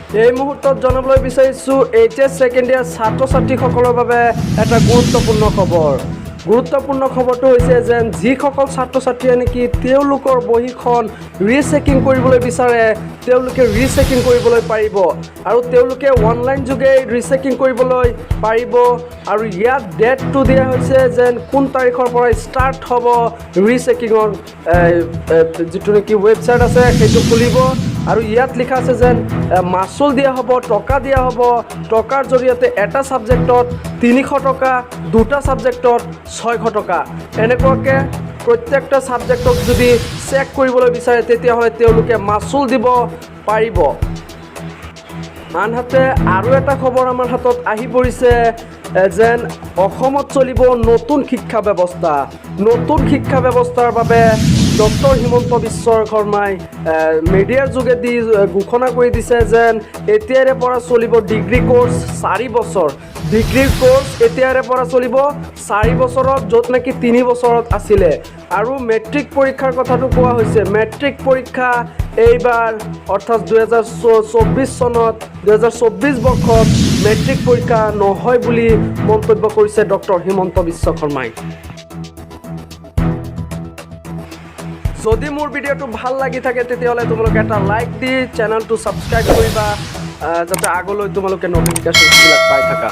এই মুহূৰ্তত জনাবলৈ বিচাৰিছো এইচএছ সেকেন্ড ইয়াৰ ছাত্ৰ-ছাত্ৰীসকলৰ বাবে এটা গুৰুত্বপূৰ্ণ খবৰ। গুৰুত্বপূৰ্ণ খবৰটো হৈছে যে যিসকল ছাত্ৰ-ছাত্ৰীয়ে নেকি তেওঁলোকৰ বহীখন ৰিচেকিং কৰিবলৈ বিচাৰে তেওঁলোকে ৰিচেকিং কৰিবলৈ পাৰিব আৰু তেওঁলোকে অনলাইন যোগে ৰিচেকিং কৰিবলৈ পাৰিব আৰু ইয়াত ডেটটো দিয়া হৈছে যে কোন তাৰিখৰ পৰা ষ্টাৰ্ট হ'ব ৰিচেকিঙৰ যিটো নেকি ৱেবছাইট আছে সেইটো খুলিব আৰু ইয়াত লিখা আছে যে মাচুল দিয়া হ'ব, টকা দিয়া হ'ব। টকাৰ জৰিয়তে এটা ছাবজেক্টত 300 টকা, দুটা ছাবজেক্টত 600 টকা। এনেকুৱাকৈ প্ৰত্যেকটা ছাবজেক্টক যদি চেক কৰিবলৈ বিচাৰে তেতিয়াহ'লে তেওঁলোকে মাচুল দিব পাৰিব। আনহাতে আৰু এটা খবৰ আমাৰ হাতত আহি পৰিছে যেন অসমত চলিব নতুন শিক্ষা ব্যৱস্থা। নতুন শিক্ষা ব্যৱস্থাৰ বাবে ডক্টৰ হিমন্ত বিশ্ব শৰ্মাই মিডিয়াৰ যোগেদি ঘোষণা কৰি দিছে যেন এতিয়াৰে পৰা চলিব ডিগ্ৰী কোৰ্চ 4 বছৰ। ডিগ্ৰীৰ কোৰ্চ এতিয়াৰে পৰা চলিব 4 বছৰত, য'ত নেকি 3 বছৰত আছিলে। আৰু মেট্ৰিক পৰীক্ষাৰ কথাটো কোৱা হৈছে। মেট্ৰিক পৰীক্ষা এইবাৰ অৰ্থাৎ 2024 চনত 2024 বৰ্ষত মেট্ৰিক পৰীক্ষা নহয় বুলি মন্তব্য কৰিছে ডক্টৰ হিমন্ত বিশ্ব শৰ্মাই। যদি মোৰ ভিডিঅ'টো ভাল লাগি থাকে তেতিয়াহ'লে তোমালোকে এটা লাইক দি চেনেলটো ছাবস্ক্ৰাইব কৰিবা যাতে আগলৈ তোমালোকে নটিফিকেশ্যনবিলাক পাই থাকা।